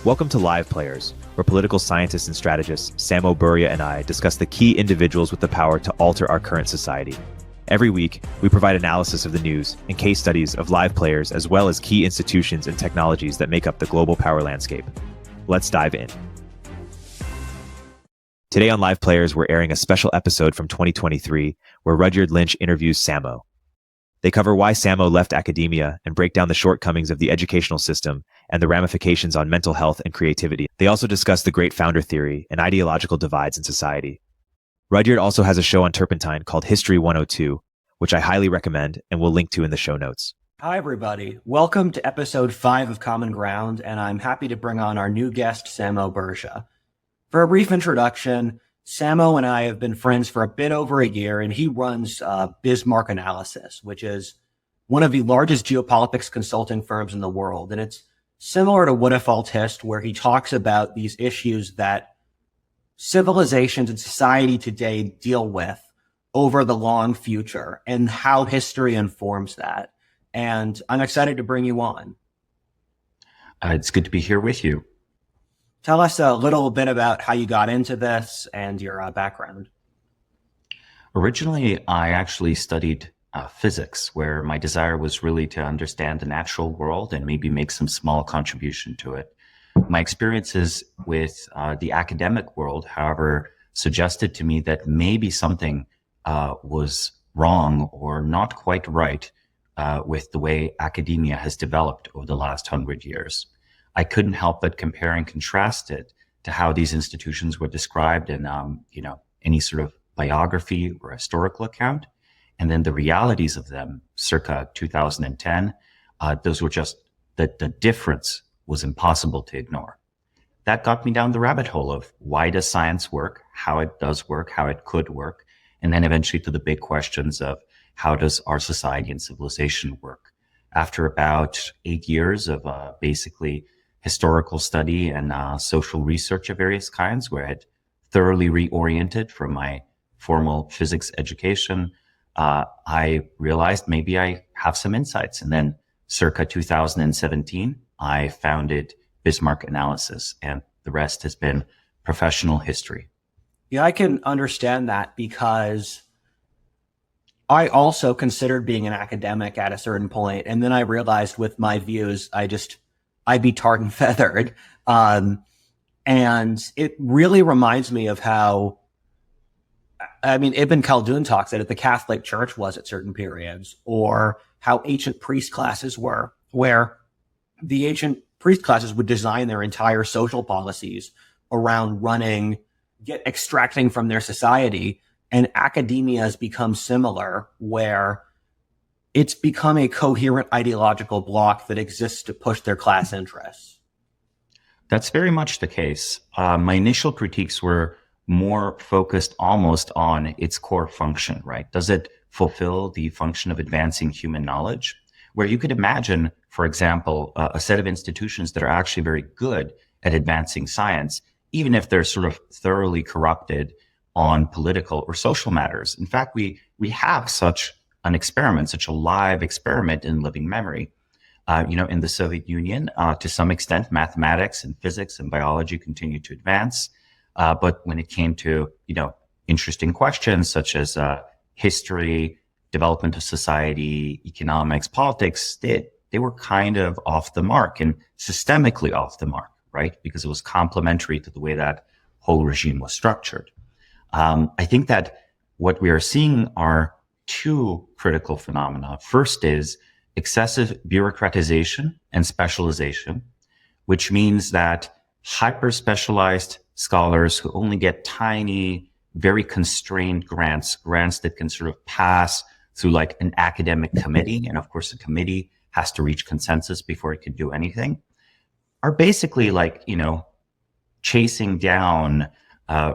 Welcome to Live Players, where political scientists and strategists Samo Burja and I discuss the key individuals with the power to alter our current society. Every week, we provide analysis of the news and case studies of live players as well as key institutions and technologies that make up the global power landscape. Let's dive in. Today on Live Players, we're airing a special episode from 2023 where Rudyard Lynch interviews Samo. They cover why Samo left academia and break down the shortcomings of the educational system and the ramifications on mental health and creativity. They also discuss the great founder theory and ideological divides in society. Rudyard also has a show on Turpentine called History 102, which I highly recommend and will link to in the show notes. Hi, everybody. Welcome to episode 5 of Common Ground, and I'm happy to bring on our new guest, Samo Burja. For a brief introduction, Samo and I have been friends for a bit over a year, and he runs Bismarck Analysis, which is one of the largest geopolitics consulting firms in the world. And it's similar to What If Altist, where he talks about these issues that civilizations and society today deal with over the long future and how history informs that. And I'm excited to bring you on. It's good to be here with you. Tell us a little bit about how you got into this and your background. Originally, I actually studied physics, where my desire was really to understand the natural world and maybe make some small contribution to it. My experiences with the academic world, however, suggested to me that maybe something was wrong or not quite right with the way academia has developed over the last 100 years. I couldn't help but compare and contrast it to how these institutions were described in, any sort of biography or historical account, and then the realities of them circa 2010. Those were just the difference was impossible to ignore. That got me down the rabbit hole of why does science work, how it does work, how it could work, and then eventually to the big questions of how does our society and civilization work. After about 8 years of basically historical study and social research of various kinds, where I had thoroughly reoriented from my formal physics education, I realized maybe I have some insights. And then circa 2017, I founded Bismarck Analysis, and the rest has been professional history. Yeah, I can understand that because I also considered being an academic at a certain point, and then I realized with my views, I'd be tarred and feathered. And it really reminds me of how, Ibn Khaldun talks that the Catholic Church was at certain periods, or how ancient priest classes were, where the ancient priest classes would design their entire social policies around extracting from their society. And academia has become similar, where it's become a coherent ideological bloc that exists to push their class interests. That's very much the case. My initial critiques were more focused almost on its core function, right? Does it fulfill the function of advancing human knowledge? Where you could imagine, for example, a set of institutions that are actually very good at advancing science, even if they're sort of thoroughly corrupted on political or social matters. In fact, we have such an experiment, such a live experiment in living memory. In the Soviet Union, to some extent, mathematics and physics and biology continued to advance. But when it came to, interesting questions such as history, development of society, economics, politics, they were kind of off the mark and systemically off the mark, right? Because it was complementary to the way that whole regime was structured. I think that what we are seeing are two critical phenomena. First is excessive bureaucratization and specialization, which means that hyper-specialized scholars who only get tiny, very constrained grants that can sort of pass through like an academic committee, and of course the committee has to reach consensus before it can do anything, are basically like, chasing down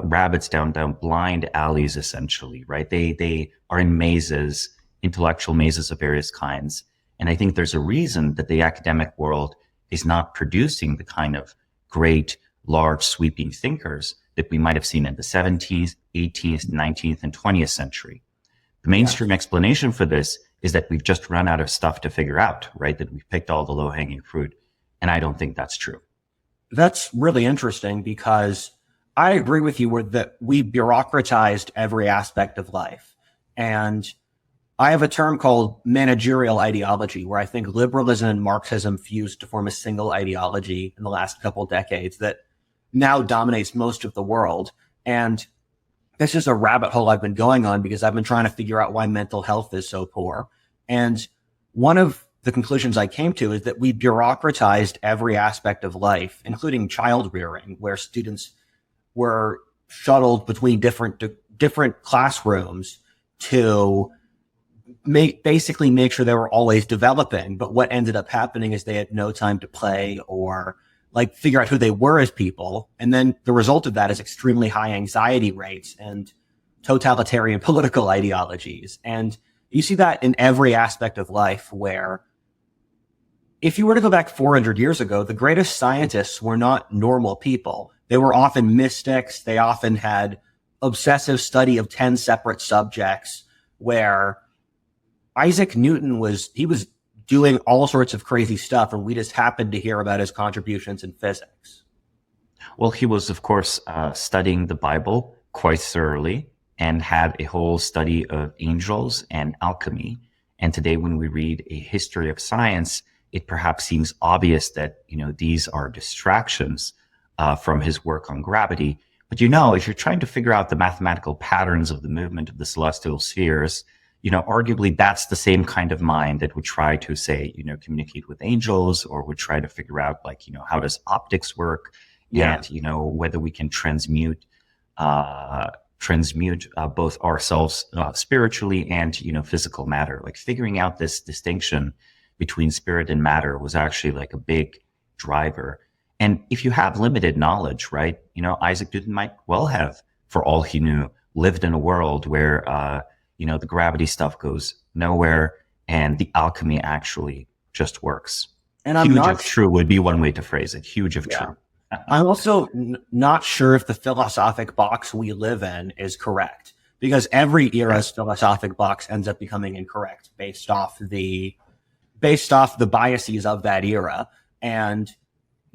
rabbits down blind alleys, essentially, right? They are in mazes, intellectual mazes of various kinds. And I think there's a reason that the academic world is not producing the kind of great, large, sweeping thinkers that we might have seen in the 17th, 18th, 19th, and 20th century. The mainstream explanation for this is that we've just run out of stuff to figure out, right? That we've picked all the low-hanging fruit. And I don't think that's true. That's really interesting because I agree with you that we bureaucratized every aspect of life. And I have a term called managerial ideology, where I think liberalism and Marxism fused to form a single ideology in the last couple of decades that now dominates most of the world. And this is a rabbit hole I've been going on because I've been trying to figure out why mental health is so poor. And one of the conclusions I came to is that we bureaucratized every aspect of life, including child rearing, where students were shuttled between different classrooms to basically make sure they were always developing. But what ended up happening is they had no time to play or like figure out who they were as people. And then the result of that is extremely high anxiety rates and totalitarian political ideologies. And you see that in every aspect of life, where if you were to go back 400 years ago, the greatest scientists were not normal people. They were often mystics. They often had obsessive study of 10 separate subjects, where Isaac Newton was doing all sorts of crazy stuff, and we just happened to hear about his contributions in physics. Well, he was, of course, studying the Bible quite thoroughly and had a whole study of angels and alchemy. And today, when we read a history of science, it perhaps seems obvious that, these are distractions from his work on gravity. But, if you're trying to figure out the mathematical patterns of the movement of the celestial spheres, arguably that's the same kind of mind that would try to say, communicate with angels, or would try to figure out how does optics work, and, whether we can transmute both ourselves spiritually and, physical matter. Like figuring out this distinction between spirit and matter was actually like a big driver. And if you have limited knowledge, right, Isaac Newton might well have, for all he knew, lived in a world where, the gravity stuff goes nowhere and the alchemy actually just works. And huge of true would be one way to phrase it. Huge of true. I'm also not sure if the philosophic box we live in is correct, because every era's philosophic box ends up becoming incorrect based off the biases of that era. And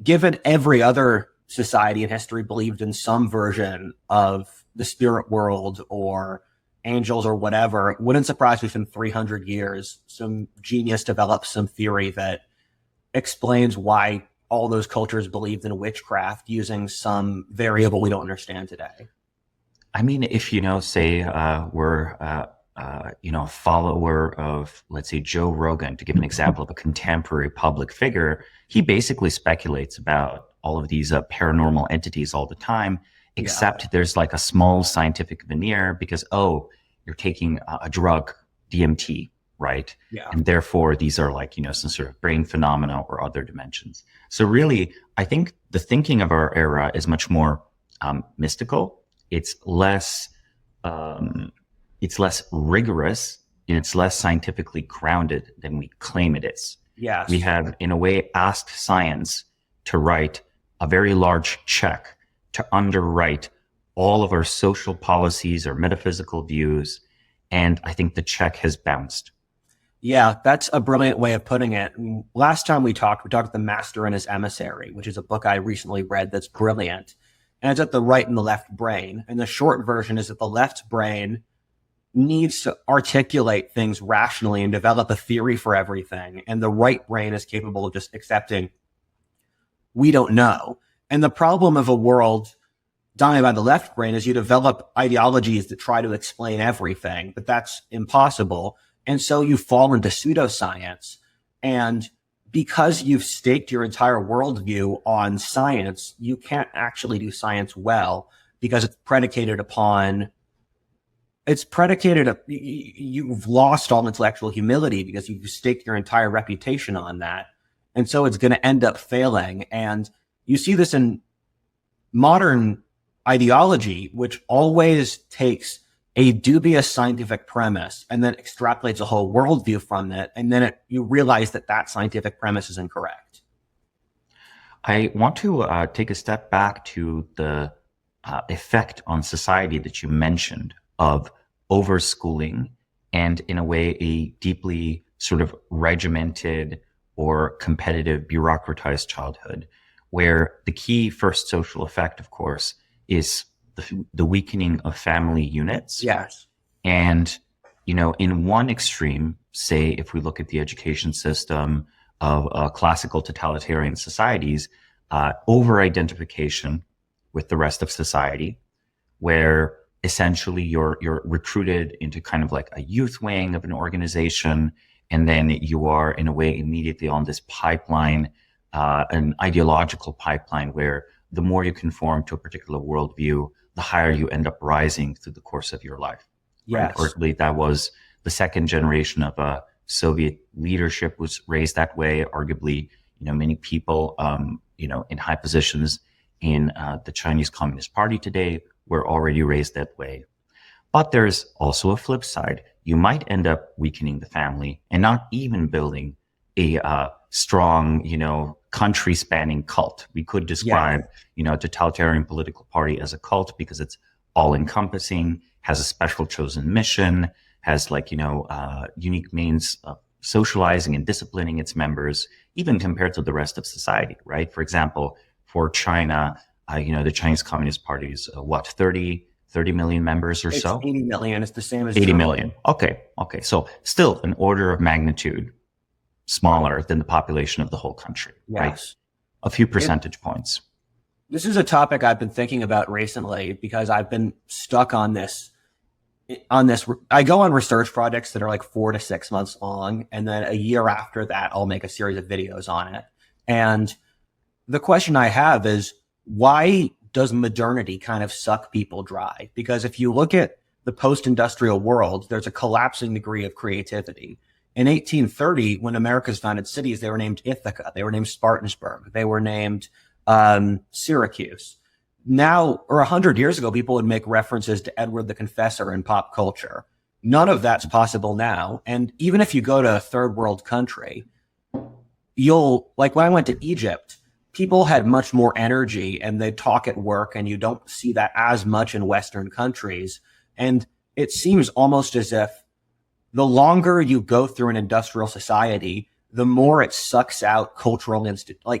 given every other society in history believed in some version of the spirit world or angels or whatever, it wouldn't surprise me if in 300 years some genius develops some theory that explains why all those cultures believed in witchcraft using some variable we don't understand today. I mean, if, say we're, a follower of, let's say, Joe Rogan, to give an example of a contemporary public figure, he basically speculates about all of these paranormal entities all the time, except there's like a small scientific veneer because, you're taking a drug, DMT, right? Yeah. And therefore, these are like, some sort of brain phenomena or other dimensions. So really, I think the thinking of our era is much more mystical. It's less rigorous, and it's less scientifically grounded than we claim it is. Yes. We have, in a way, asked science to write a very large check to underwrite all of our social policies or metaphysical views. And I think the check has bounced. Yeah, that's a brilliant way of putting it. Last time we talked The Master and His Emissary, which is a book I recently read that's brilliant. And it's at the right and the left brain. And the short version is that the left brain needs to articulate things rationally and develop a theory for everything. And the right brain is capable of just accepting, we don't know. And the problem of a world dominated by the left brain is you develop ideologies that try to explain everything, but that's impossible. And so you fall into pseudoscience. And because you've staked your entire worldview on science, you can't actually do science well because you've lost all intellectual humility because you've staked your entire reputation on that. And so it's going to end up failing. And you see this in modern ideology, which always takes a dubious scientific premise and then extrapolates a whole worldview from it. And then you realize that scientific premise is incorrect. I want to take a step back to the effect on society that you mentioned of overschooling and, in a way, a deeply sort of regimented or competitive bureaucratized childhood, where the key first social effect, of course, is the weakening of family units. Yes. And, in one extreme, say, if we look at the education system of classical totalitarian societies, over-identification with the rest of society, where essentially you're recruited into kind of like a youth wing of an organization, and then you are in a way immediately on this pipeline, an ideological pipeline, where the more you conform to a particular worldview, the higher you end up rising through the course of your life. Yes. Right? Or at least that was the second generation of Soviet leadership was raised that way. Arguably, many people, in high positions in the Chinese Communist Party today were already raised that way. But there's also a flip side. You might end up weakening the family and not even building a strong, country-spanning cult. We could describe, a totalitarian political party as a cult because it's all-encompassing, has a special chosen mission, has unique means of socializing and disciplining its members, even compared to the rest of society, right? For example, for China, the Chinese Communist Party is 30 million members or so? 80 million. It's the same as 80 Germany. million. Okay. So still an order of magnitude smaller than the population of the whole country, right? Yes. A few percentage points. This is a topic I've been thinking about recently because I've been stuck on this. I go on research projects that are like 4 to 6 months long, and then a year after that, I'll make a series of videos on it. And the question I have is, why does modernity kind of suck people dry? Because if you look at the post-industrial world, there's a collapsing degree of creativity. In 1830, when America's founded cities, they were named Ithaca, they were named Spartansburg, they were named Syracuse. Now, or 100 years ago, people would make references to Edward the Confessor in pop culture. None of that's possible now. And even if you go to a third world country, like when I went to Egypt, people had much more energy and they talk at work, and you don't see that as much in Western countries. And it seems almost as if the longer you go through an industrial society, the more it sucks out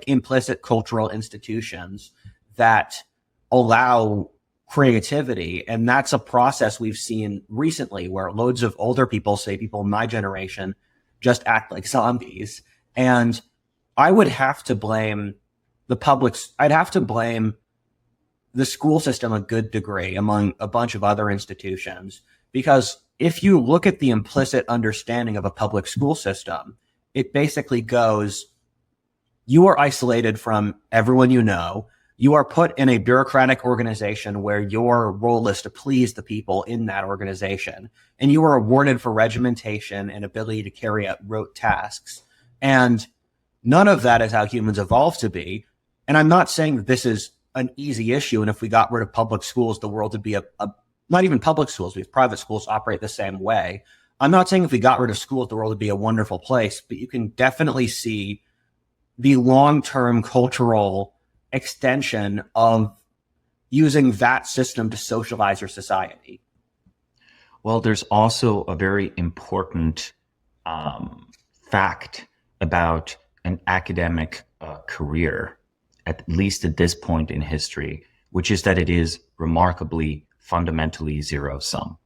implicit cultural institutions that allow creativity. And that's a process we've seen recently where loads of older people, say people in my generation, just act like zombies. And I would have to blame I'd have to blame the school system a good degree among a bunch of other institutions, because if you look at the implicit understanding of a public school system, it basically goes, you are isolated from everyone you know. You are put in a bureaucratic organization where your role is to please the people in that organization. And you are awarded for regimentation and ability to carry out rote tasks. And none of that is how humans evolved to be. And I'm not saying that this is an easy issue. And if we got rid of public schools, the world would be not even public schools, because private schools operate the same way. I'm not saying if we got rid of schools, the world would be a wonderful place, but you can definitely see the long-term cultural extension of using that system to socialize your society. Well, there's also a very important fact about an academic career, at least at this point in history, which is that it is remarkably fundamentally zero-sum.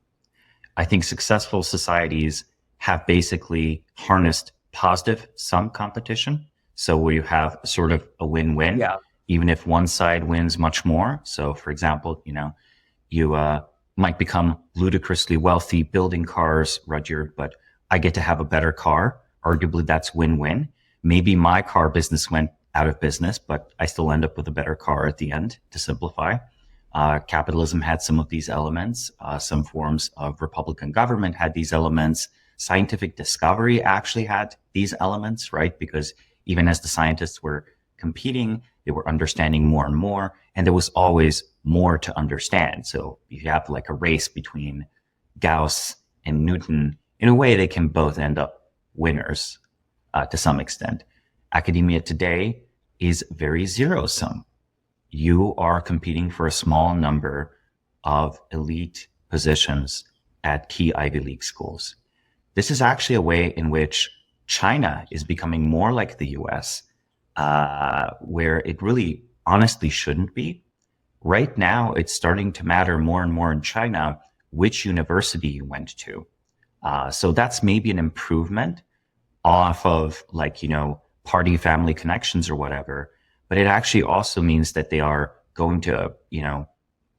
I think successful societies have basically harnessed positive sum competition. So where you have sort of a win-win, even if one side wins much more. So for example, you might become ludicrously wealthy building cars, Rudyard, but I get to have a better car. Arguably that's win-win. Maybe my car business went out of business, but I still end up with a better car at the end, to simplify. Capitalism had some of these elements. Some forms of Republican government had these elements. Scientific discovery actually had these elements, right? Because even as the scientists were competing, they were understanding more and more, and there was always more to understand. So if you have like a race between Gauss and Newton, in a way, they can both end up winners to some extent. Academia today is very zero-sum. You are competing for a small number of elite positions at key Ivy League schools. This is actually a way in which China is becoming more like the US where it really honestly shouldn't be. Right now, it's starting to matter more and more in China which university you went to. So that's maybe an improvement off of party family connections or whatever. But it actually also means that they are going to,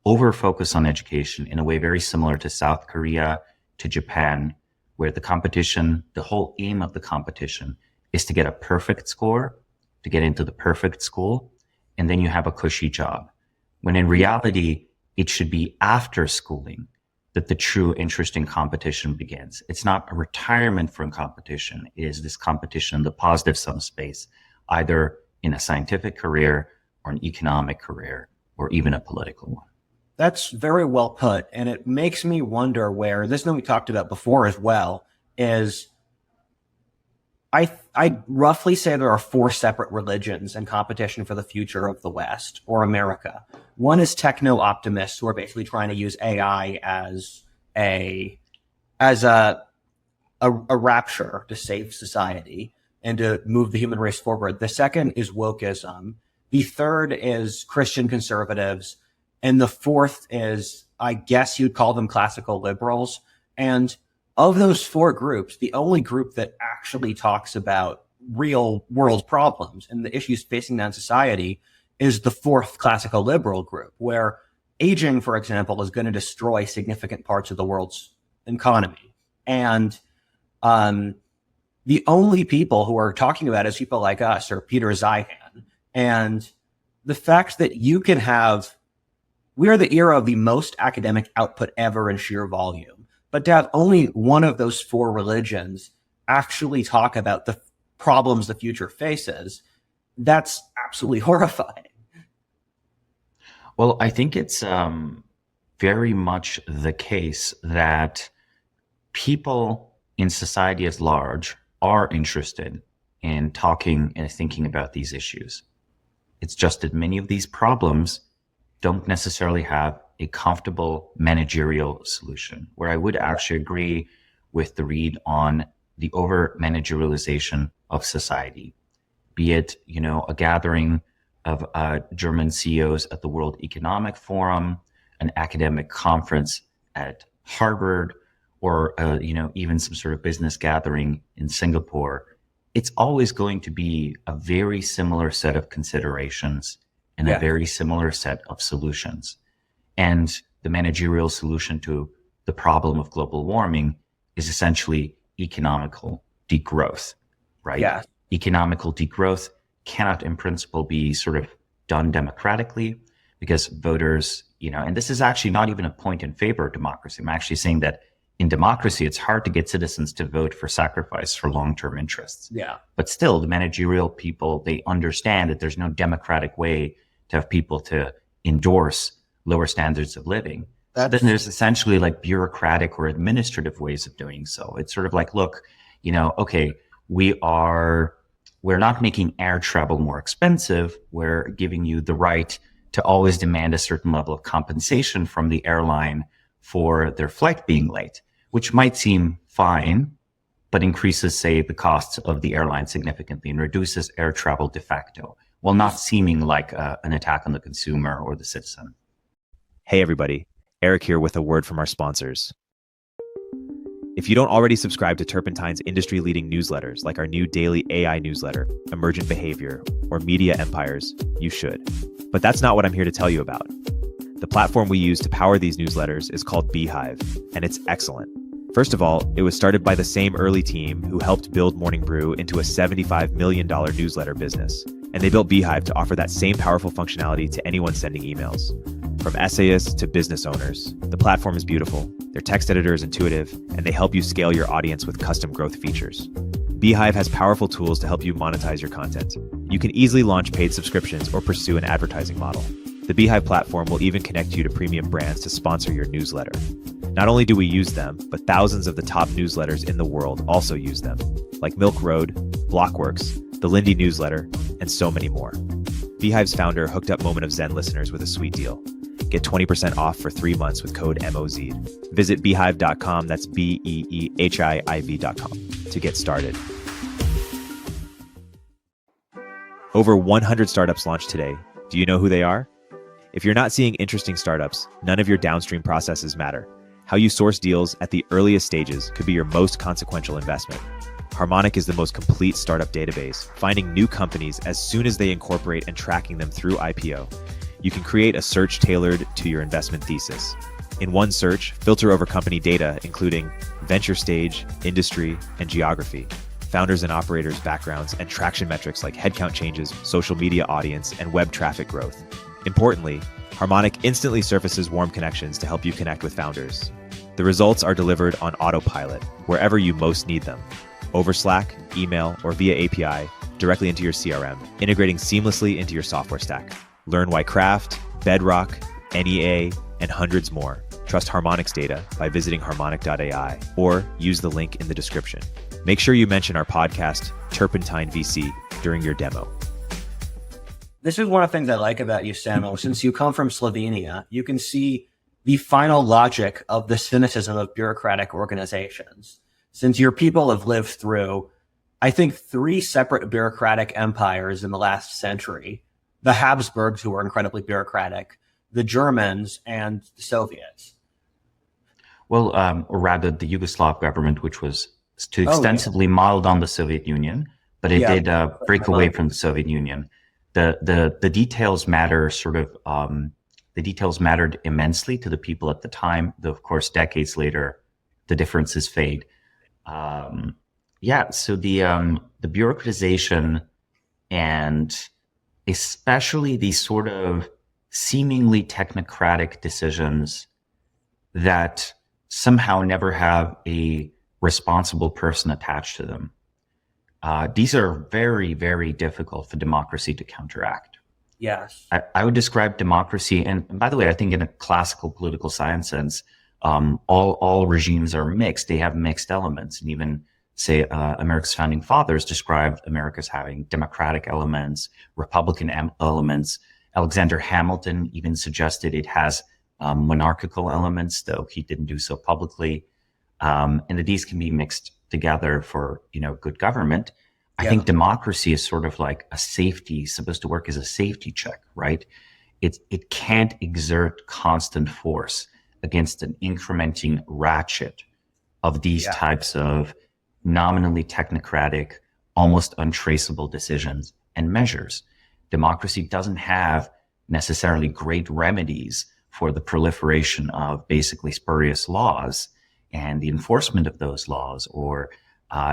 over focus on education in a way very similar to South Korea, to Japan, where the whole aim of the competition is to get a perfect score, to get into the perfect school, and then you have a cushy job. When in reality, it should be after schooling that the true interesting competition begins. It's not a retirement from competition. It is this competition in the positive sum space, either in a scientific career or an economic career or even a political one. That's very well put. And it makes me wonder where this thing we talked about before as well is I roughly say there are 4 separate religions in competition for the future of the West or America. One is techno-optimists who are basically trying to use AI as a rapture to save society and to move the human race forward. The second is wokeism. The third is Christian conservatives. And the fourth is, I guess you'd call them classical liberals. And of those 4 groups, the only group that actually talks about real world problems and the issues facing that in society is the 4th classical liberal group, where aging, for example, is going to destroy significant parts of the world's economy. And the only people who are talking about it is people like us or Peter Zeihan. And the fact that you can we are the era of the most academic output ever in sheer volume. But to have only one of those 4 religions actually talk about the problems the future faces, that's absolutely horrifying. Well, I think it's very much the case that people in society as large are interested in talking and thinking about these issues. It's just that many of these problems don't necessarily have a comfortable managerial solution, where I would actually agree with the read on the over managerialization of society, be it, a gathering of German CEOs at the World Economic Forum, an academic conference at Harvard, or, even some sort of business gathering in Singapore. It's always going to be a very similar set of considerations and a very similar set of solutions. And the managerial solution to the problem of global warming is essentially economical degrowth, right? Yeah. Economical degrowth cannot in principle be sort of done democratically because voters, and this is actually not even a point in favor of democracy. I'm actually saying that in democracy, it's hard to get citizens to vote for sacrifice for long-term interests. Yeah. But still, the managerial people, they understand that there's no democratic way to have people to endorse lower standards of living. Then there's essentially like bureaucratic or administrative ways of doing so. It's sort of like, look, okay, we're not making air travel more expensive. We're giving you the right to always demand a certain level of compensation from the airline for their flight being late, which might seem fine, but increases, say, the costs of the airline significantly and reduces air travel de facto, while not seeming like an attack on the consumer or the citizen. Hey everybody, Erik here with a word from our sponsors. If you don't already subscribe to Turpentine's industry-leading newsletters, like our new daily AI newsletter, Emergent Behavior, or Media Empires, you should. But that's not what I'm here to tell you about. The platform we use to power these newsletters is called Beehiiv, and it's excellent. First of all, it was started by the same early team who helped build Morning Brew into a $75 million newsletter business. And they built Beehiiv to offer that same powerful functionality to anyone sending emails. From essayists to business owners, the platform is beautiful, their text editor is intuitive, and they help you scale your audience with custom growth features. Beehiiv has powerful tools to help you monetize your content. You can easily launch paid subscriptions or pursue an advertising model. The Beehiiv platform will even connect you to premium brands to sponsor your newsletter. Not only do we use them, but thousands of the top newsletters in the world also use them, like Milk Road, Blockworks, the Lindy newsletter, and so many more. Beehiiv's founder hooked up Moment of Zen listeners with a sweet deal. Get 20% off for 3 months with code MOZ. Visit beehiiv.com, that's BEEHIIV.com, to get started. Over 100 startups launched today. Do you know who they are? If you're not seeing interesting startups, none of your downstream processes matter. How you source deals at the earliest stages could be your most consequential investment. Harmonic is the most complete startup database, finding new companies as soon as they incorporate and tracking them through IPO. You can create a search tailored to your investment thesis. In one search, filter over company data, including venture stage, industry, and geography, founders and operators' backgrounds, and traction metrics like headcount changes, social media audience, and web traffic growth. Importantly, Harmonic instantly surfaces warm connections to help you connect with founders. The results are delivered on autopilot, wherever you most need them, over Slack, email, or via API, directly into your CRM, integrating seamlessly into your software stack. Learn why Craft, Bedrock, NEA, and hundreds more trust Harmonic's data by visiting harmonic.ai or use the link in the description. Make sure you mention our podcast, Turpentine VC, during your demo. This is one of the things I like about you, Samo. Since you come from Slovenia, you can see the final logic of the cynicism of bureaucratic organizations. Since your people have lived through, I think, 3 separate bureaucratic empires in the last century: the Habsburgs, who were incredibly bureaucratic, the Germans, and the Soviets. Well, or rather the Yugoslav government, which was too extensively modeled on the Soviet Union, but it did break away from the Soviet Union. The details matter the details mattered immensely to the people at the time, though of course decades later the differences fade. So the bureaucratization and especially these sort of seemingly technocratic decisions that somehow never have a responsible person attached to them. These are very, very difficult for democracy to counteract. Yes. I would describe democracy, and by the way, I think in a classical political science sense, all regimes are mixed. They have mixed elements. And even, say, America's founding fathers described America as having democratic elements, Republican elements. Alexander Hamilton even suggested it has monarchical elements, though he didn't do so publicly. And that these can be mixed together for, good government. I think democracy is sort of like a safety, supposed to work as a safety check, right? It can't exert constant force against an incrementing ratchet of these types of nominally technocratic, almost untraceable decisions and measures. Democracy doesn't have necessarily great remedies for the proliferation of basically spurious laws and the enforcement of those laws, or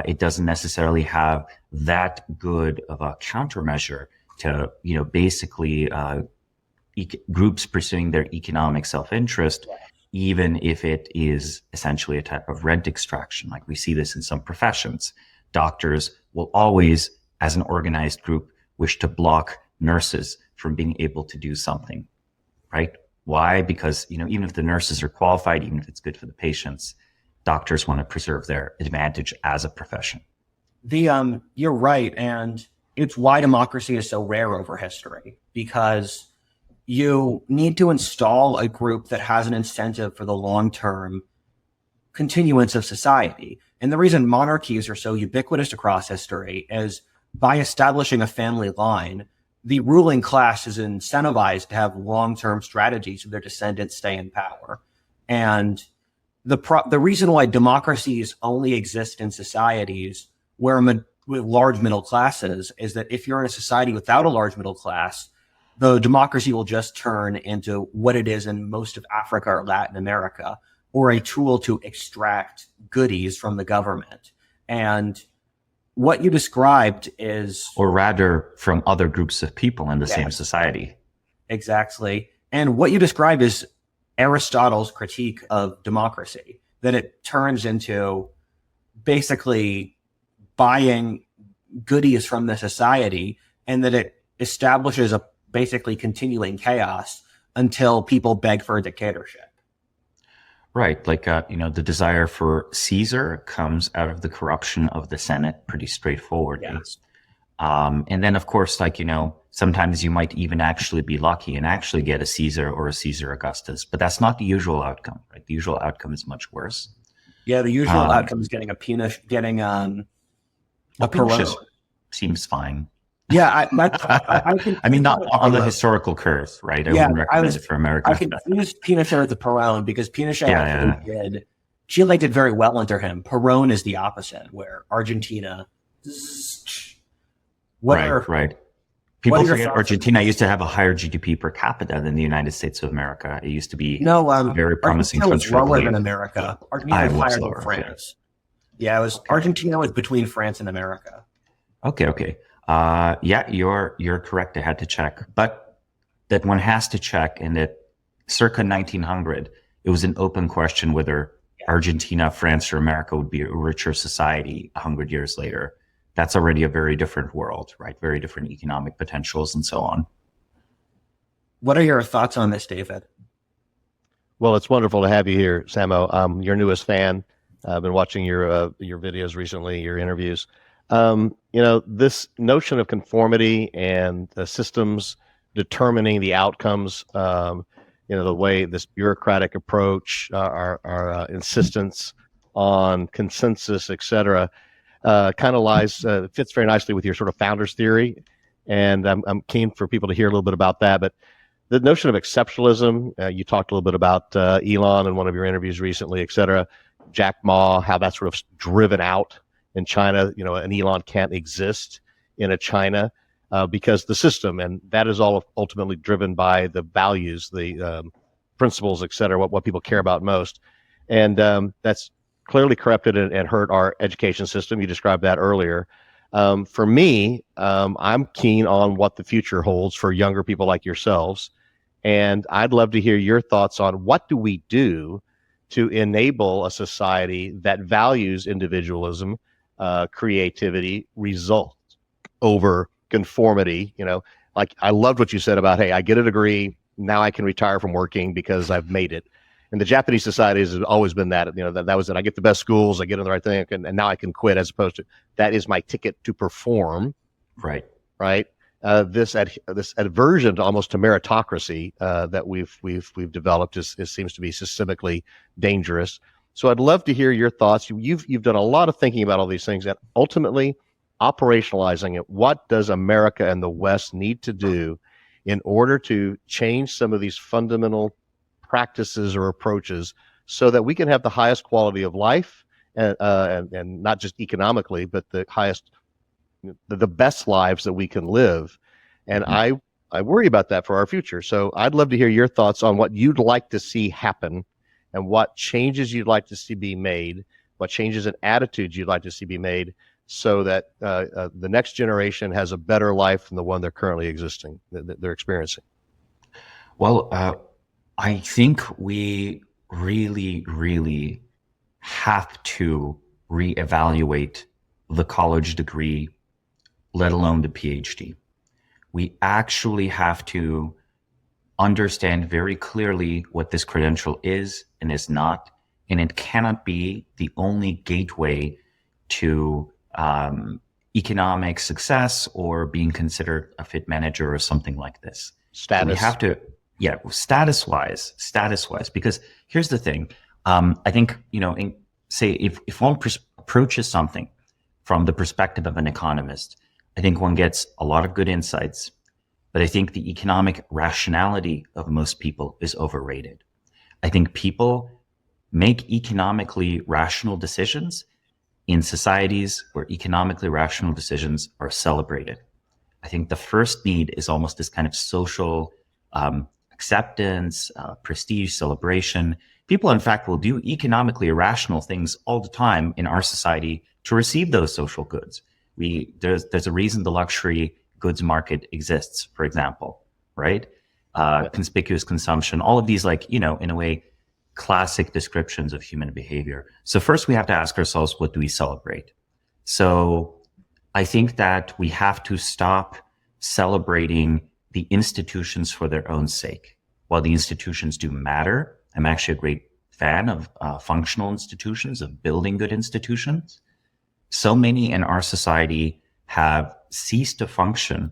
it doesn't necessarily have that good of a countermeasure to, basically groups pursuing their economic self-interest, even if it is essentially a type of rent extraction. Like we see this in some professions. Doctors will always, as an organized group, wish to block nurses from being able to do something, right? Why? Because, even if the nurses are qualified, even if it's good for the patients, doctors want to preserve their advantage as a profession. You're right. And it's why democracy is so rare over history, because you need to install a group that has an incentive for the long-term continuance of society. And the reason monarchies are so ubiquitous across history is by establishing a family line, the ruling class is incentivized to have long-term strategies so their descendants stay in power. And the reason why democracies only exist in societies where with large middle classes is that if you're in a society without a large middle class, the democracy will just turn into what it is in most of Africa or Latin America, or a tool to extract goodies from the government. And what you described is... Or rather, from other groups of people in the same society. Exactly. And what you describe is Aristotle's critique of democracy, that it turns into basically buying goodies from the society, and that it establishes a basically continuing chaos until people beg for a dictatorship. Right. Like, the desire for Caesar comes out of the corruption of the Senate, pretty straightforward. Yes. And then, of course, sometimes you might even actually be lucky and actually get a Caesar or a Caesar Augustus, but that's not the usual outcome, right? The usual outcome is much worse. Yeah, the usual outcome is getting a parole. Seems fine. Yeah, I can. I mean, not on the historical curve, right? I Yeah, wouldn't recommend it for America. I confused Pinochet with Perón because Pinochet Yeah, did. Chile did very well under him. Perón is the opposite, where Argentina. Right. People forget Argentina used to have a higher GDP per capita than the United States of America. It used to be very promising Argentina was country. lower than America. Argentina was higher lower, than France. Yeah, it was Argentina was between France and America. Okay. Yeah, you're correct. I had to check, but that one has to check. And that circa 1900, it was an open question whether Argentina, France, or America would be a richer society 100 years later. That's already a very different world, right? Very different economic potentials and so on. What are your thoughts on this, David? Well, it's wonderful to have you here, Samo. I'm your newest fan. I've been watching your videos recently, your interviews. This notion of conformity and the systems determining the outcomes, the way this bureaucratic approach, our insistence on consensus, et cetera, kind of fits very nicely with your sort of founders theory. And I'm keen for people to hear a little bit about that. But the notion of exceptionalism, you talked a little bit about Elon in one of your interviews recently, et cetera. Jack Ma, how that's sort of driven out in China, an Elon can't exist in a China because the system, and that is all ultimately driven by the values, the principles, et cetera, what people care about most. And that's clearly corrupted and hurt our education system. You described that earlier. For me, I'm keen on what the future holds for younger people like yourselves. And I'd love to hear your thoughts on what do we do to enable a society that values individualism, creativity, result over conformity. Like I loved what you said about, hey, I get a degree, now I can retire from working because I've made it. And the Japanese society has always been that, that was it. I get the best schools, I get in the right thing, and now I can quit, as opposed to that is my ticket to perform. Right. This aversion to almost to meritocracy that we've developed seems to be systemically dangerous. So I'd love to hear your thoughts. You've done a lot of thinking about all these things, and ultimately operationalizing it. What does America and the West need to do in order to change some of these fundamental practices or approaches so that we can have the highest quality of life and not just economically, but the highest, the best lives that we can live. And I worry about that for our future. So I'd love to hear your thoughts on what you'd like to see happen and what changes you'd like to see be made, what changes in attitudes you'd like to see be made so that the next generation has a better life than the one they're currently they're experiencing. Well, I think we really, really have to reevaluate the college degree, let alone the PhD. We actually have to understand very clearly what this credential is and is not, and it cannot be the only gateway to economic success or being considered a fit manager or something like this. Status. We have to. Yeah, status wise, because here's the thing. I think, if one approaches something from the perspective of an economist, I think one gets a lot of good insights, but I think the economic rationality of most people is overrated. I think people make economically rational decisions in societies where economically rational decisions are celebrated. I think the first need is almost this kind of social, acceptance, prestige, celebration. People, in fact, will do economically irrational things all the time in our society to receive those social goods. There's a reason the luxury goods market exists, for example, right? Conspicuous consumption, all of these, in a way, classic descriptions of human behavior. So first we have to ask ourselves, what do we celebrate? So I think that we have to stop celebrating the institutions for their own sake. While the institutions do matter, I'm actually a great fan of functional institutions, of building good institutions. So many in our society have ceased to function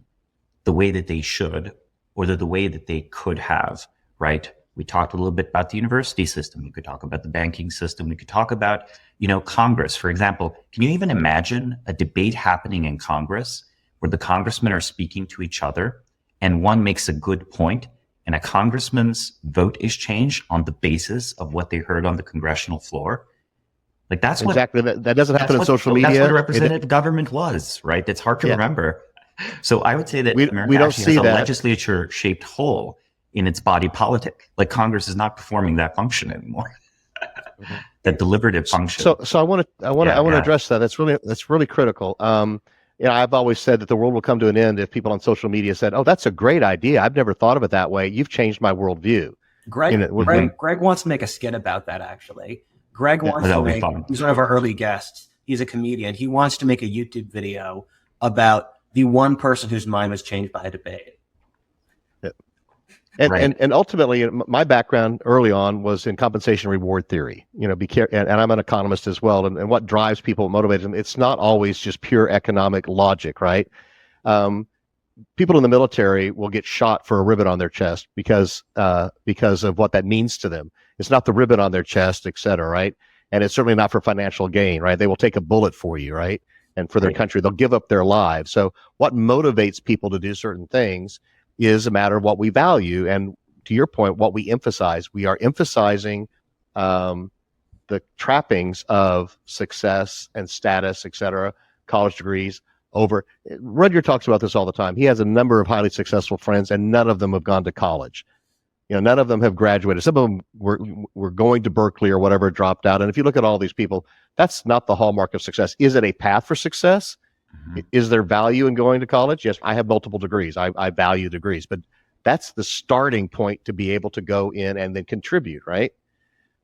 the way that they should, or the way that they could have, right? We talked a little bit about the university system. We could talk about the banking system. We could talk about, Congress, for example. Can you even imagine a debate happening in Congress where the congressmen are speaking to each other and one makes a good point and a congressman's vote is changed on the basis of what they heard on the congressional floor. Like that's exactly that doesn't happen in social media. That's what representative government was, right? It's hard to remember. So I would say that America we don't actually see has a that. legislature-shaped hole in its body politic. Like Congress is not performing that function anymore. That deliberative function. So I want to address that. That's really critical. I've always said that the world will come to an end if people on social media said, "Oh, that's a great idea. I've never thought of it that way. You've changed my worldview." Greg wants to make a skit about that, actually. Greg wants to make, he's one of our early guests. He's a comedian. He wants to make a YouTube video about the one person whose mind was changed by a debate. And ultimately, my background early on was in compensation reward theory. And I'm an economist as well. And what drives people, motivates them, it's not always just pure economic logic, right? People in the military will get shot for a ribbon on their chest because of what that means to them. It's not the ribbon on their chest, et cetera, right? And it's certainly not for financial gain, right? They will take a bullet for you, right? And for their country, they'll give up their lives. So what motivates people to do certain things is a matter of what we value. And to your point, what we emphasize, we are emphasizing the trappings of success and status, et cetera, college degrees over. Rudyard talks about this all the time. He has a number of highly successful friends, and none of them have gone to college. None of them have graduated. Some of them were going to Berkeley or whatever, dropped out. And if you look at all these people, that's not the hallmark of success. Is it a path for success? Mm-hmm. Is there value in going to college? Yes, I have multiple degrees. I value degrees, but that's the starting point to be able to go in and then contribute, right?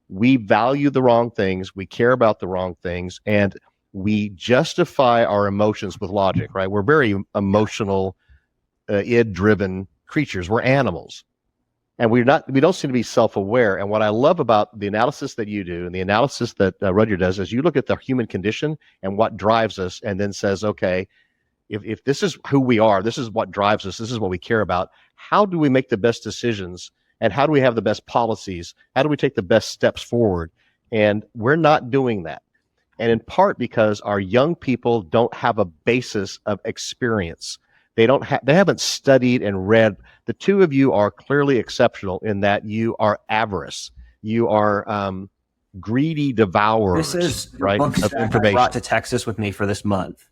We value the wrong things. We care about the wrong things, and we justify our emotions with logic, right? We're very emotional, id-driven creatures. We're animals. And we don't seem to be self-aware. And what I love about the analysis that you do and the analysis that Rudyard does is you look at the human condition and what drives us, and then says, okay, if this is who we are, this is what drives us, this is what we care about, how do we make the best decisions, and how do we have the best policies? How do we take the best steps forward? And we're not doing that. And in part because our young people don't have a basis of experience. They haven't studied and read. The two of you are clearly exceptional in that you are avarice. You are greedy devourers. This is right of information I brought to Texas with me for this month.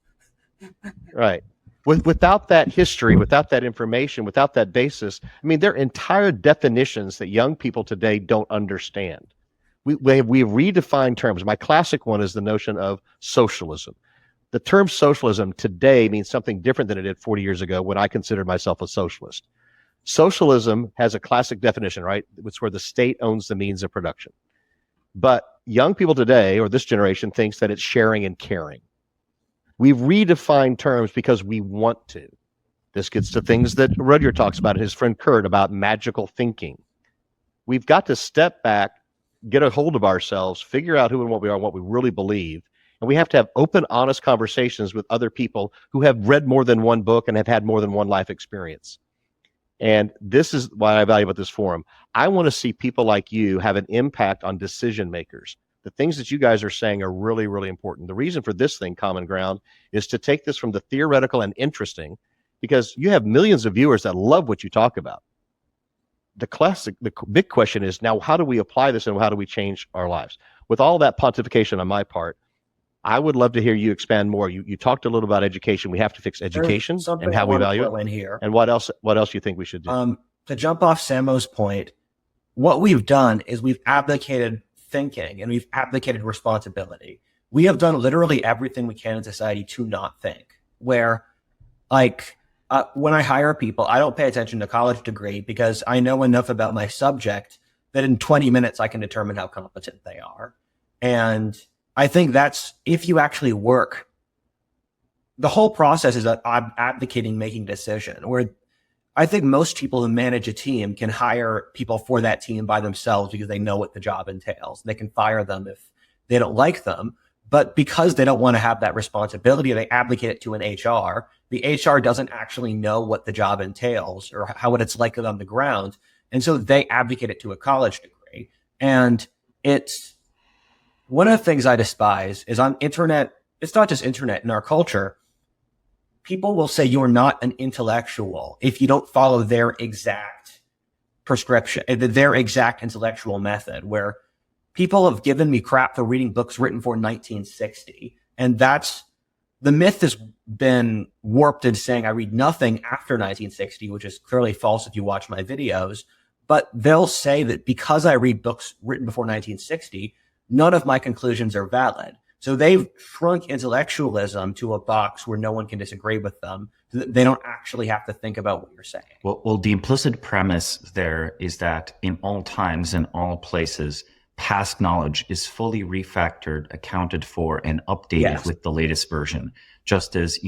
Right. Without that history, without that information, without that basis, I mean, there are entire definitions that young people today don't understand. We redefined terms. My classic one is the notion of socialism. The term socialism today means something different than it did 40 years ago when I considered myself a socialist. Socialism has a classic definition, right? It's where the state owns the means of production. But young people today, or this generation, thinks that it's sharing and caring. We've redefined terms because we want to. This gets to things that Rudyard talks about, his friend Kurt, about magical thinking. We've got to step back, get a hold of ourselves, figure out who and what we are and what we really believe. And we have to have open, honest conversations with other people who have read more than one book and have had more than one life experience. And this is why I value about this forum. I want to see people like you have an impact on decision makers. The things that you guys are saying are really, really important. The reason for this thing, Common Ground, is to take this from the theoretical and interesting, because you have millions of viewers that love what you talk about. The big question is now, how do we apply this and how do we change our lives? With all that pontification on my part, I would love to hear you expand more. You talked a little about education. We have to fix education and how we value it. In here. And what else you think we should do? To jump off Samo's point, what we've done is we've abdicated thinking and we've abdicated responsibility. We have done literally everything we can in society to not think. Where, when I hire people, I don't pay attention to college degree because I know enough about my subject that in 20 minutes I can determine how competent they are. And I think that's, if you actually work, the whole process is advocating making a decision, where I think most people who manage a team can hire people for that team by themselves because they know what the job entails. They can fire them if they don't like them, but because they don't want to have that responsibility, they abdicate it to an HR. The HR doesn't actually know what the job entails or what it's like on the ground. And so they abdicate it to a college degree. And it's one of the things I despise is on internet. It's not just internet in our culture. people will say you're not an intellectual if you don't follow their exact prescription, their exact intellectual method, where people have given me crap for reading books written for 1960. And the myth has been warped into saying I read nothing after 1960, which is clearly false if you watch my videos. But they'll say that because I read books written before 1960, none of my conclusions are valid. So they've shrunk intellectualism to a box where no one can disagree with them. They don't actually have to think about what you're saying. Well, the implicit premise there is that in all times and all places, past knowledge is fully refactored, accounted for, and updated with the latest version. Just as,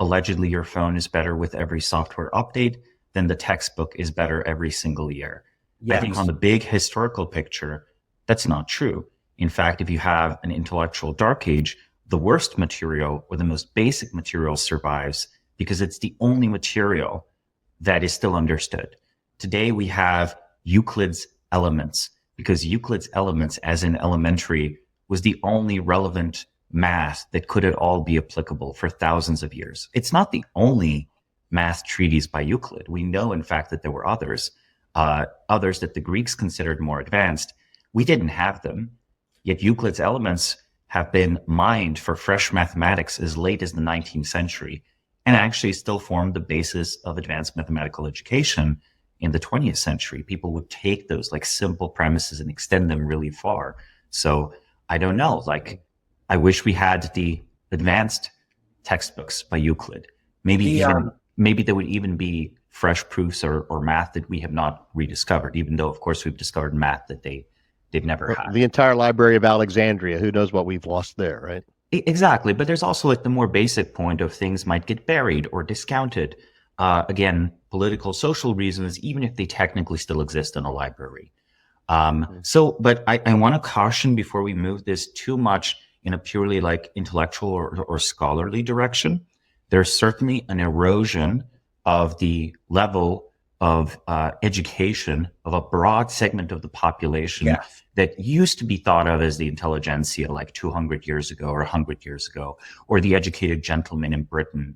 allegedly your phone is better with every software update, then the textbook is better every single year. Yes. I think on the big historical picture, that's not true. In fact, if you have an intellectual dark age, the worst material or the most basic material survives because it's the only material that is still understood. Today we have Euclid's Elements, because Euclid's Elements, as in elementary, was the only relevant math that could at all be applicable for thousands of years. It's not the only math treatise by Euclid. We know, in fact, that there were others that the Greeks considered more advanced. We didn't have them. Yet Euclid's Elements have been mined for fresh mathematics as late as the 19th century and actually still form the basis of advanced mathematical education in the 20th century. People would take those like simple premises and extend them really far. So I don't know, I wish we had the advanced textbooks by Euclid. Maybe there would even be fresh proofs or math that we have not rediscovered, even though, of course, we've discovered math that they've never had. The entire Library of Alexandria, who knows what we've lost there, right? Exactly. But there's also the more basic point of things might get buried or discounted. Again, political, social reasons, even if they technically still exist in a library. But I want to caution before we move this too much in a purely intellectual or scholarly direction. There's certainly an erosion of the level of education of a broad segment of the population that used to be thought of as the intelligentsia 200 years ago or 100 years ago, or the educated gentleman in Britain,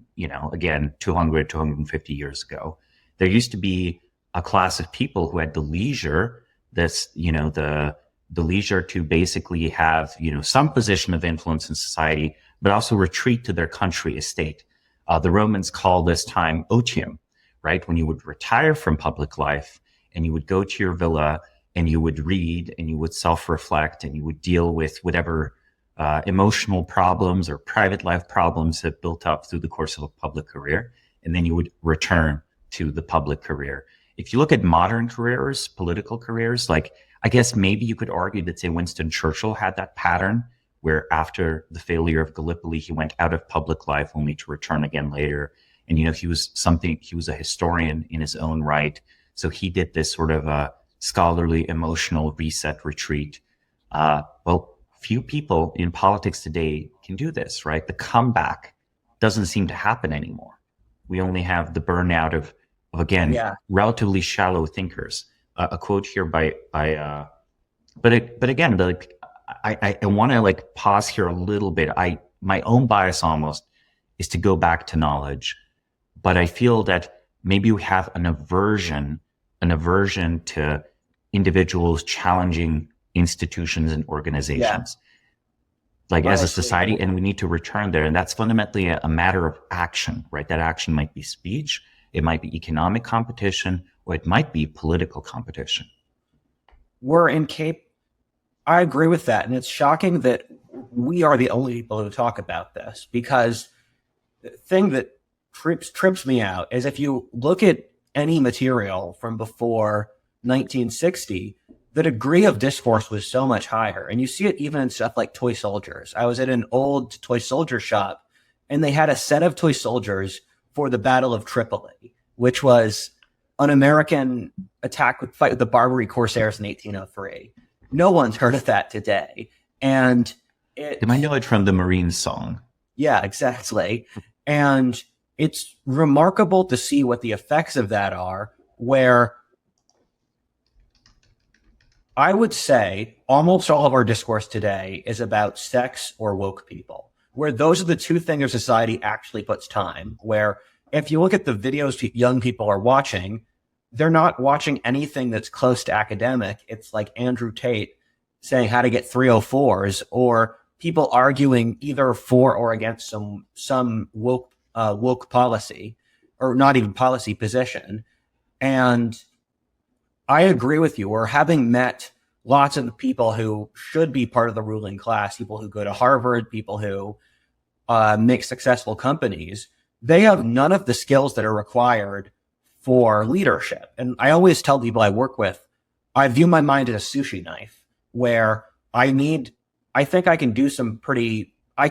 again, 200, 250 years ago. There used to be a class of people who had the leisure, the leisure to basically have, some position of influence in society, but also retreat to their country estate. The Romans call this time otium, right? When you would retire from public life and you would go to your villa and you would read and you would self-reflect and you would deal with whatever emotional problems or private life problems that built up through the course of a public career. And then you would return to the public career. If you look at modern careers, political careers, I guess maybe you could argue that, say, Winston Churchill had that pattern where after the failure of Gallipoli, he went out of public life only to return again later. And, he was a historian in his own right. So he did this sort of a scholarly, emotional reset retreat. Few people in politics today can do this, right? The comeback doesn't seem to happen anymore. We only have the burnout of relatively shallow thinkers. A quote here but again, I want to pause here a little bit. My own bias almost is to go back to knowledge. But I feel that maybe we have an aversion to individuals challenging institutions and organizations, as a society, and we need to return there. And that's fundamentally a matter of action, right? That action might be speech, it might be economic competition, or it might be political competition. I agree with that. And it's shocking that we are the only people who talk about this, because the thing that trips me out is if you look at any material from before 1960, the degree of discourse was so much higher. And you see it even in stuff like toy soldiers. I was at an old toy soldier shop and they had a set of toy soldiers for the Battle of Tripoli, which was an American fight with the Barbary Corsairs in 1803. No one's heard of that today. And they might know it from the Marines song. Yeah, exactly. And it's remarkable to see what the effects of that are, where I would say almost all of our discourse today is about sex or woke people. where those are the two things where society actually puts time. Where if you look at the videos young people are watching, they're not watching anything that's close to academic. It's like Andrew Tate saying how to get 304s, or people arguing either for or against some woke policy, or not even policy position. And I agree with you. Or having met lots of the people who should be part of the ruling class, people who go to Harvard, people who make successful companies, they have none of the skills that are required for leadership. And I always tell people I work with, I view my mind as a sushi knife, where I think I can do I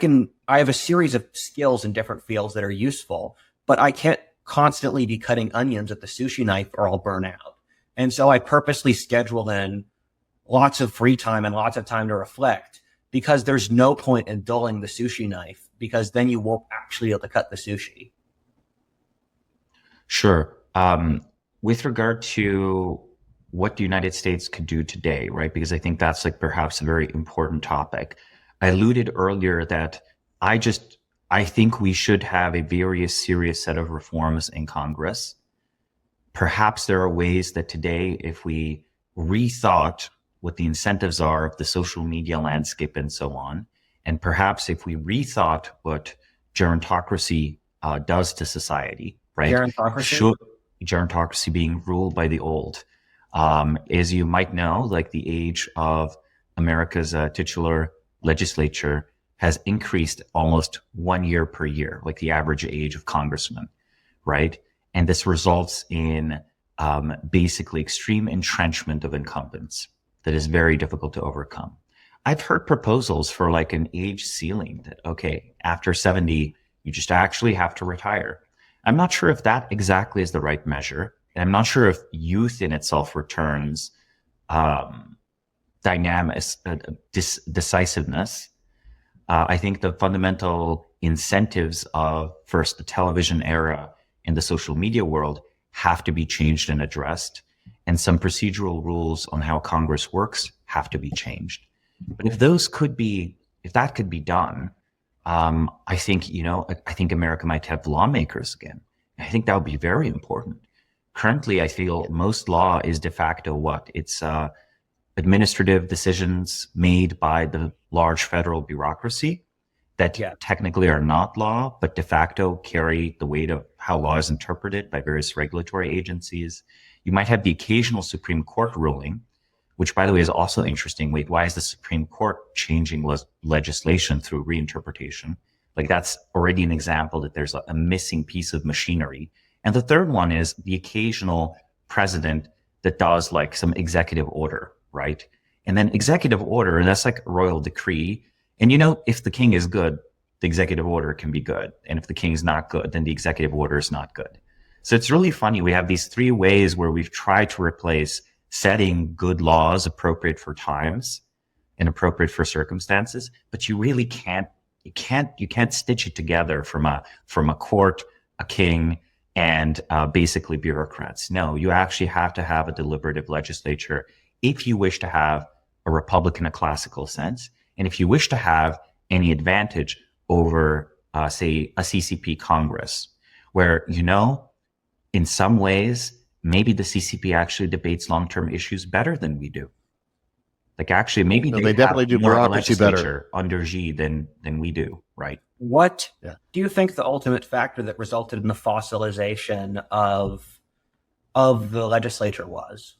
have a series of skills in different fields that are useful, but I can't constantly be cutting onions at the sushi knife or I'll burn out. And so I purposely schedule in lots of free time and lots of time to reflect, because there's no point in dulling the sushi knife, because then you won't actually be able to cut the sushi. Sure. With regard to what the United States could do today, right? Because I think that's like perhaps a very important topic. I alluded earlier that I think we should have a very serious set of reforms in Congress. Perhaps there are ways that today, if we rethought what the incentives are of the social media landscape and so on, and perhaps if we rethought what gerontocracy does to society, right? Gerontocracy being ruled by the old. As you might know, like the age of America's titular legislature has increased almost 1 year per year, like the average age of congressmen, right? And this results in basically extreme entrenchment of incumbents that is very difficult to overcome. I've heard proposals for like an age ceiling that, okay, after 70, you just actually have to retire. I'm not sure if that exactly is the right measure. And I'm not sure if youth in itself returns decisiveness. I think the fundamental incentives of first the television era and the social media world have to be changed and addressed. And some procedural rules on how Congress works have to be changed. But if that could be done, I think America might have lawmakers again. I think that would be very important. Currently, I feel most law is de facto what? It's administrative decisions made by the large federal bureaucracy that technically are not law, but de facto carry the weight of how law is interpreted by various regulatory agencies. You might have the occasional Supreme Court ruling, which, by the way, is also interesting. Wait, why is the Supreme Court changing legislation through reinterpretation? Like, that's already an example that there's a missing piece of machinery. And the third one is the occasional president that does like some executive order, right? And then executive order, and that's like a royal decree. And if the king is good, the executive order can be good. And if the king is not good, then the executive order is not good. So it's really funny. We have these three ways where we've tried to replace setting good laws appropriate for times and appropriate for circumstances, but you really can't stitch it together from a court, a king, and basically bureaucrats. No, you actually have to have a deliberative legislature if you wish to have a republic in a classical sense, and if you wish to have any advantage over, say, a CCP Congress, where, in some ways, maybe the CCP actually debates long-term issues better than we do. Like, actually, maybe they definitely do bureaucracy better under Xi than we do, right? What do you think the ultimate factor that resulted in the fossilization of the legislature was?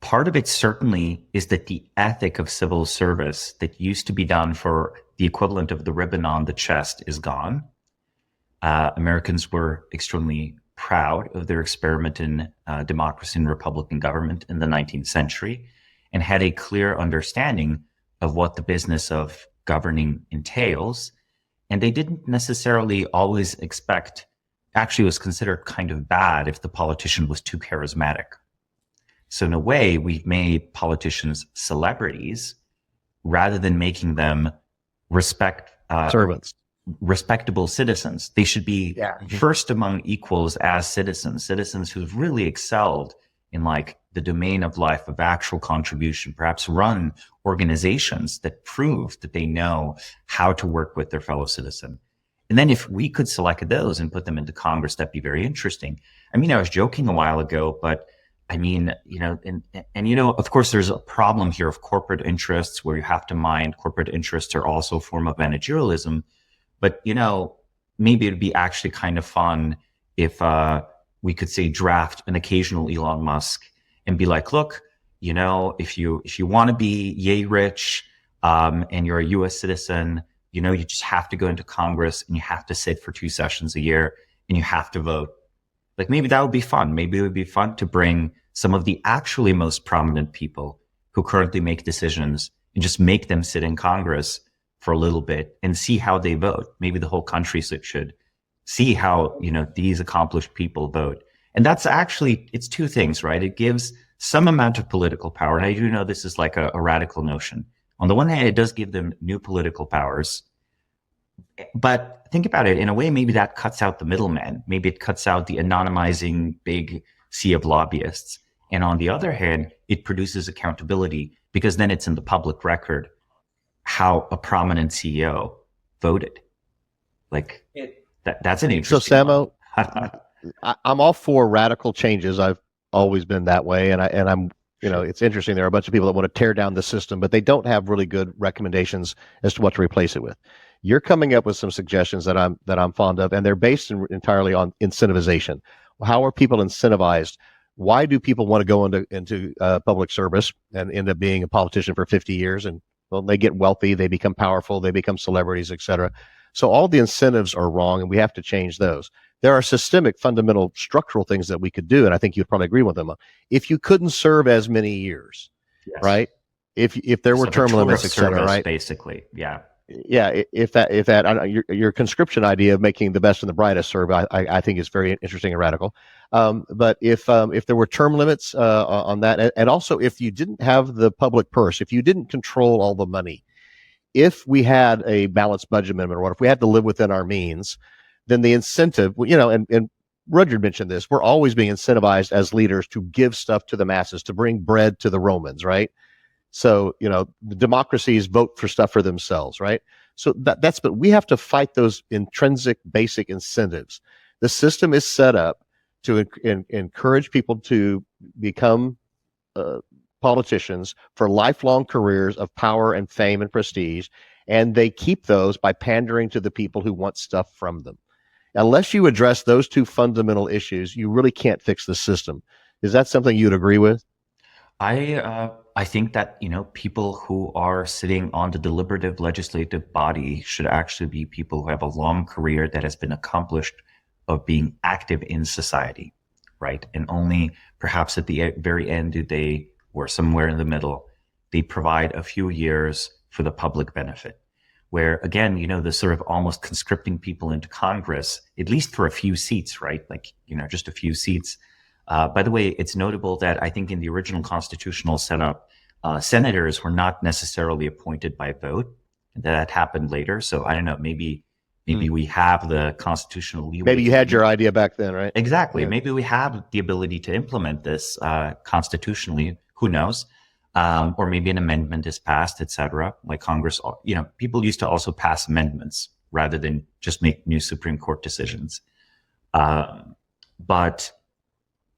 Part of it certainly is that the ethic of civil service that used to be done for the equivalent of the ribbon on the chest is gone. Americans were extremely proud of their experiment in democracy and republican government in the 19th century and had a clear understanding of what the business of governing entails. And they didn't necessarily always expect, actually it was considered kind of bad if the politician was too charismatic. So in a way, we've made politicians celebrities rather than making them servants. Respectable citizens. They should be first among equals as citizens who've really excelled in like the domain of life of actual contribution, perhaps run organizations that prove that they know how to work with their fellow citizen. And then if we could select those and put them into Congress, that'd be very interesting. I mean, I was joking a while ago, but I mean, of course, there's a problem here of corporate interests where you have to mind corporate interests are also a form of managerialism. But, maybe it'd be actually kind of fun if we could say draft an occasional Elon Musk and be like, look, if you want to be yay rich and you're a US citizen, you just have to go into Congress and you have to sit for 2 sessions a year and you have to vote. Like maybe that would be fun. Maybe it would be fun to bring some of the actually most prominent people who currently make decisions and just make them sit in Congress for a little bit and see how they vote. Maybe the whole country should see how, these accomplished people vote. And that's actually, it's 2 things, right? It gives some amount of political power. And I do know this is like a radical notion. On the one hand, it does give them new political powers. But think about it, in a way, maybe that cuts out the middleman. Maybe it cuts out the anonymizing big sea of lobbyists. And on the other hand, it produces accountability because then it's in the public record how a prominent CEO voted. Like that's an interesting. So Samo, I'm all for radical changes. I've always been that way, and I'm it's interesting. There are a bunch of people that want to tear down the system, but they don't have really good recommendations as to what to replace it with. You're coming up with some suggestions that I'm fond of, and they're based entirely on incentivization. How are people incentivized? Why do people want to go into public service and end up being a politician for 50 years? And well, they get wealthy, they become powerful, they become celebrities, etc. So all the incentives are wrong, and we have to change those. There are systemic, fundamental, structural things that we could do, and I think you'd probably agree with them. If you couldn't serve as many years, yes. Right? If there were term limits, etc., right? Basically, yeah. Yeah, if that your conscription idea of making the best and the brightest serve, I think is very interesting and radical. But if there were term limits on that, and also if you didn't have the public purse, if you didn't control all the money, if we had a balanced budget amendment, or if we had to live within our means, then the incentive, and Rudyard mentioned this, we're always being incentivized as leaders to give stuff to the masses, to bring bread to the Romans, right? So, the democracies vote for stuff for themselves, right? So but we have to fight those intrinsic basic incentives. The system is set up to encourage people to become politicians for lifelong careers of power and fame and prestige, and they keep those by pandering to the people who want stuff from them. Unless you address those 2 fundamental issues, you really can't fix the system. Is that something you'd agree with? I think that, people who are sitting on the deliberative legislative body should actually be people who have a long career that has been accomplished of being active in society, right? And only perhaps at the very end do they, or somewhere in the middle, they provide a few years for the public benefit. Where again, the sort of almost conscripting people into Congress, at least for a few seats, right? Like, just a few seats. By the way, it's notable that I think in the original constitutional setup, senators were not necessarily appointed by vote. That happened later. So I don't know, maybe we have the constitutional leeway. Maybe you had your idea back then, right? Exactly. Yeah. Maybe we have the ability to implement this constitutionally. Who knows? Or maybe an amendment is passed, etc. Like Congress, people used to also pass amendments rather than just make new Supreme Court decisions. But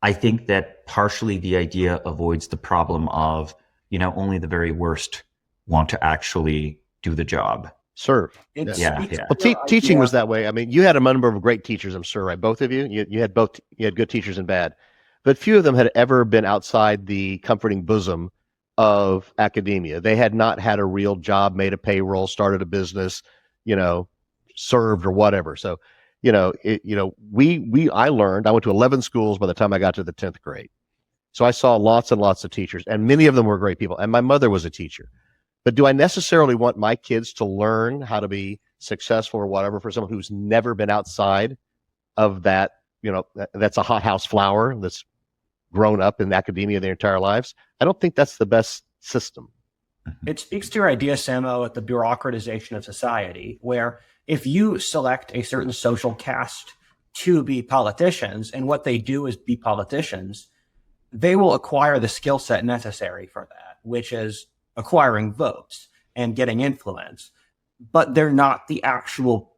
I think that partially the idea avoids the problem of, only the very worst want to actually do the job. Serve. Yeah. Well, teaching was that way. I mean, you had a number of great teachers, I'm sure, right? Both of you? You had good teachers and bad. But few of them had ever been outside the comforting bosom of academia. They had not had a real job, made a payroll, started a business, served or whatever. So, I learned, I went to 11 schools by the time I got to the 10th grade. So I saw lots and lots of teachers, and many of them were great people. And my mother was a teacher. But do I necessarily want my kids to learn how to be successful or whatever for someone who's never been outside of that, that's a hothouse flower that's grown up in academia their entire lives? I don't think that's the best system. It speaks to your idea, Samo, at the bureaucratization of society, where if you select a certain social caste to be politicians, and what they do is be politicians, they will acquire the skill set necessary for that, which is acquiring votes and getting influence. But they're not the actual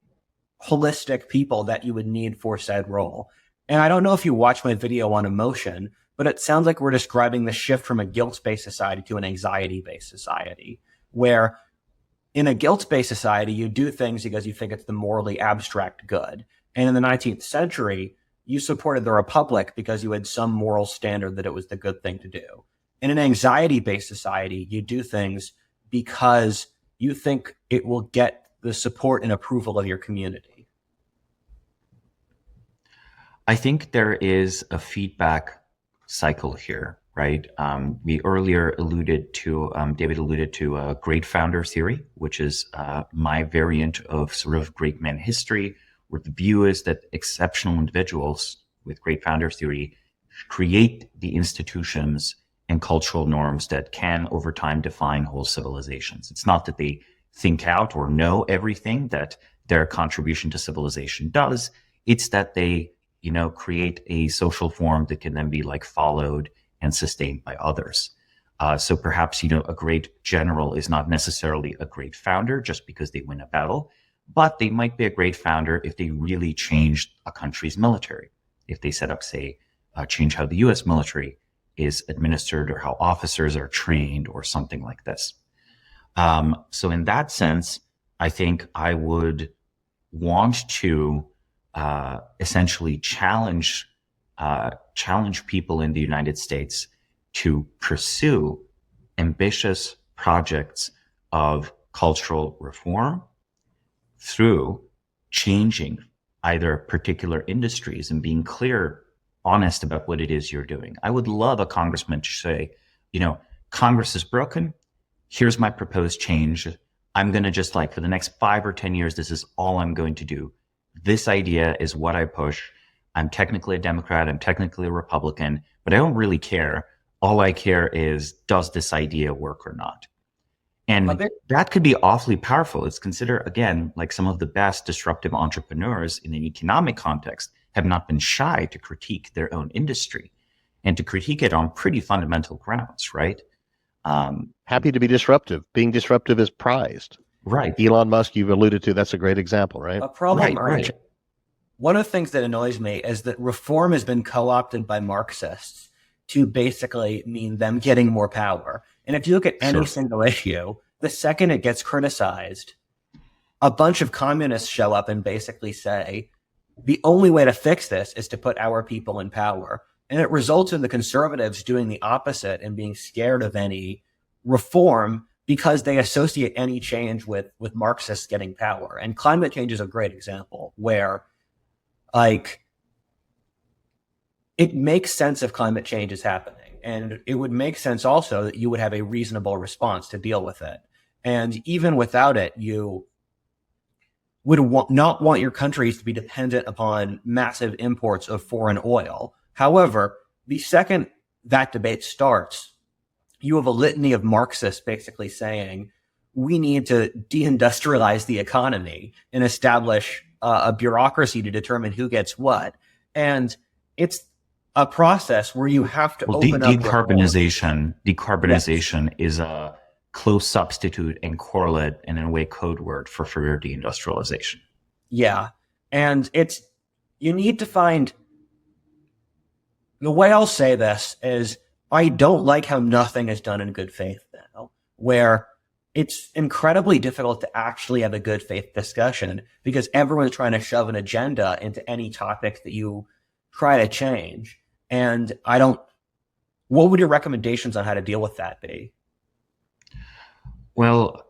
holistic people that you would need for said role. And I don't know if you watched my video on emotion, but it sounds like we're describing the shift from a guilt-based society to an anxiety-based society, where in a guilt-based society, you do things because you think it's the morally abstract good. And in the 19th century, you supported the Republic because you had some moral standard that it was the good thing to do. In an anxiety-based society, you do things because you think it will get the support and approval of your community. I think there is a feedback cycle here, right? We earlier alluded to, David alluded to great founder theory, which is my variant of sort of great man history, where the view is that exceptional individuals with great founder theory create the institutions and cultural norms that can over time define whole civilizations. It's not that they think out or know everything that their contribution to civilization does. It's that they, create a social form that can then be like followed and sustained by others. So perhaps, a great general is not necessarily a great founder just because they win a battle, but they might be a great founder if they really changed a country's military. If they set up, say, change how the US military is administered or how officers are trained or something like this. So in that sense, I think I would want to essentially challenge people in the United States to pursue ambitious projects of cultural reform through changing either particular industries and being clear, honest about what it is you're doing. I would love a congressman to say, Congress is broken. Here's my proposed change. I'm going to just for the next 5 or 10 years, this is all I'm going to do. This idea is what I push. I'm technically a Democrat. I'm technically a Republican, but I don't really care. All I care is, does this idea work or not? And that could be awfully powerful. It's considered, again, like some of the best disruptive entrepreneurs in an economic context have not been shy to critique their own industry and to critique it on pretty fundamental grounds, right? Happy to be disruptive. Being disruptive is prized. Right. Elon Musk, you've alluded to, that's a great example, right? A problem. Right. One of the things that annoys me is that reform has been co-opted by Marxists to basically mean them getting more power. And if you look at any single issue, the second it gets criticized, a bunch of communists show up and basically say, the only way to fix this is to put our people in power. And it results in the conservatives doing the opposite and being scared of any reform because they associate any change with Marxists getting power. And climate change is a great example where, it makes sense if climate change is happening. And it would make sense also that you would have a reasonable response to deal with it. And even without it, you would not want your countries to be dependent upon massive imports of foreign oil. However, the second that debate starts, you have a litany of Marxists basically saying, we need to deindustrialize the economy and establish a bureaucracy to determine who gets what. And it's a process where you have to open up. Decarbonization is a close substitute and correlate and in a way code word for further deindustrialization. Yeah. And you need to find, the way I'll say this is, I don't like how nothing is done in good faith now, where it's incredibly difficult to actually have a good faith discussion because everyone's trying to shove an agenda into any topic that you try to change. And what would your recommendations on how to deal with that be? Well,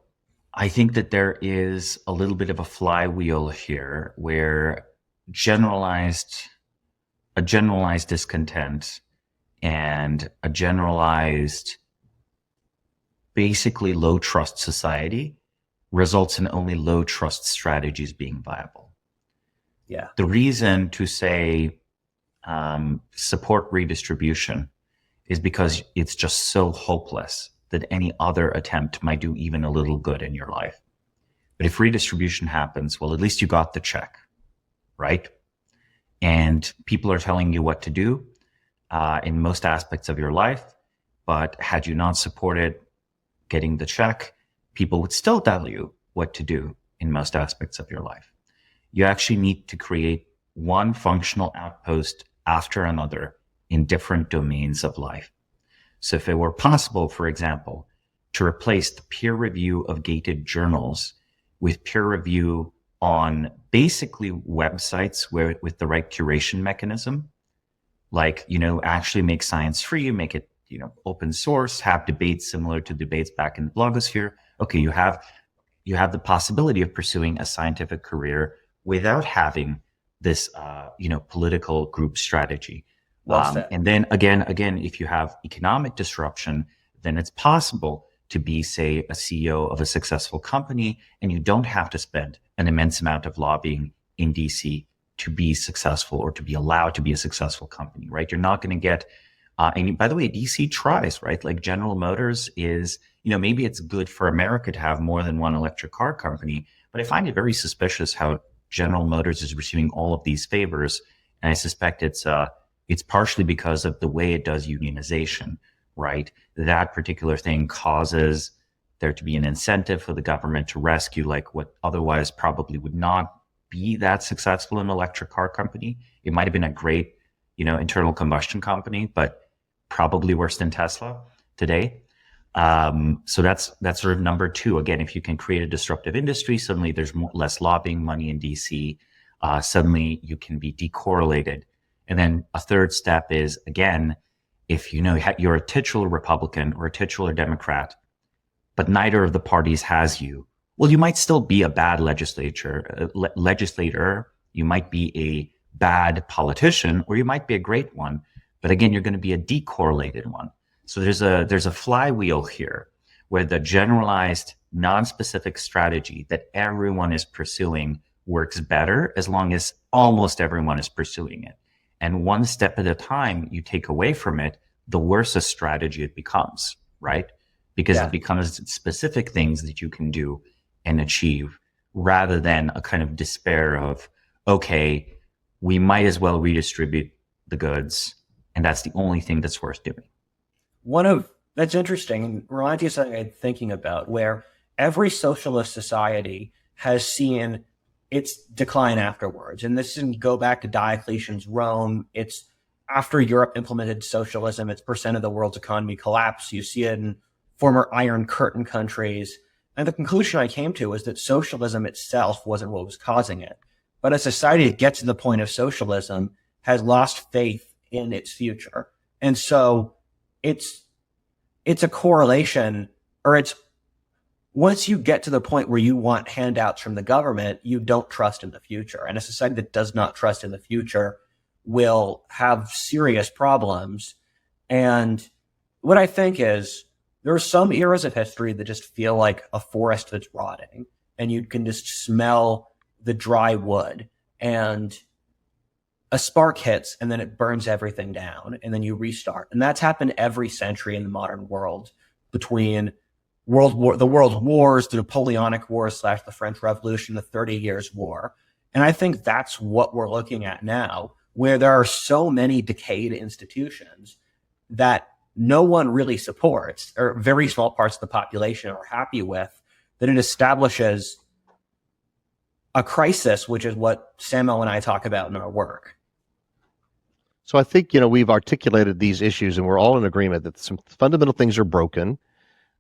I think that there is a little bit of a flywheel here where a generalized discontent and a generalized, basically low trust society results in only low trust strategies being viable. Yeah. The reason to say support redistribution is because it's just so hopeless that any other attempt might do even a little good in your life. But if redistribution happens, well, at least you got the check, right? And people are telling you what to do. in most aspects of your life. But had you not supported getting the check, people would still tell you what to do in most aspects of your life. You actually need to create one functional outpost after another in different domains of life. So if it were possible, for example, to replace the peer review of gated journals with peer review on basically websites where with the right curation mechanism, like, actually make science free, make it, open source, have debates similar to debates back in the blogosphere. Okay, you have the possibility of pursuing a scientific career without having this, political group strategy. And then again, if you have economic disruption, then it's possible to be, say, a CEO of a successful company, and you don't have to spend an immense amount of lobbying in DC to be successful or to be allowed to be a successful company, right? You're not going to get, and by the way, DC tries, right? Like General Motors is, maybe it's good for America to have more than one electric car company, but I find it very suspicious how General Motors is receiving all of these favors. And I suspect it's partially because of the way it does unionization, right? That particular thing causes there to be an incentive for the government to rescue like what otherwise probably would not be that successful in an electric car company. It might have been a great, internal combustion company, but probably worse than Tesla today. So that's sort of number two. Again, if you can create a disruptive industry, suddenly there's less lobbying money in DC. Suddenly you can be decorrelated. And then a third step is, again, if you're a titular Republican or a titular Democrat, but neither of the parties has you, well, you might still be a bad legislator. You might be a bad politician, or you might be a great one. But again, you're going to be a decorrelated one. So there's a flywheel here where the generalized, non-specific strategy that everyone is pursuing works better as long as almost everyone is pursuing it. And one step at a time you take away from it, the worse a strategy it becomes, right? Because it becomes specific things that you can do and achieve rather than a kind of despair of, okay, we might as well redistribute the goods. And that's the only thing that's worth doing. That's interesting. And reminds me of something I'm thinking about, where every socialist society has seen its decline afterwards. And this didn't go back to Diocletian's Rome. It's after Europe implemented socialism, its percent of the world's economy collapsed. You see it in former Iron Curtain countries. And the conclusion I came to was that socialism itself wasn't what was causing it. But a society that gets to the point of socialism has lost faith in its future. And so it's a correlation, or it's once you get to the point where you want handouts from the government, you don't trust in the future. And a society that does not trust in the future will have serious problems. And what I think is there are some eras of history that just feel like a forest that's rotting, and you can just smell the dry wood, and a spark hits and then it burns everything down, and then you restart. And that's happened every century in the modern world, between the world wars, the Napoleonic Wars / the French Revolution, the 30 Years' War. And I think that's what we're looking at now, where there are so many decayed institutions that no one really supports, or very small parts of the population are happy with, that it establishes a crisis, which is what Samo and I talk about in our work. So I think, we've articulated these issues and we're all in agreement that some fundamental things are broken,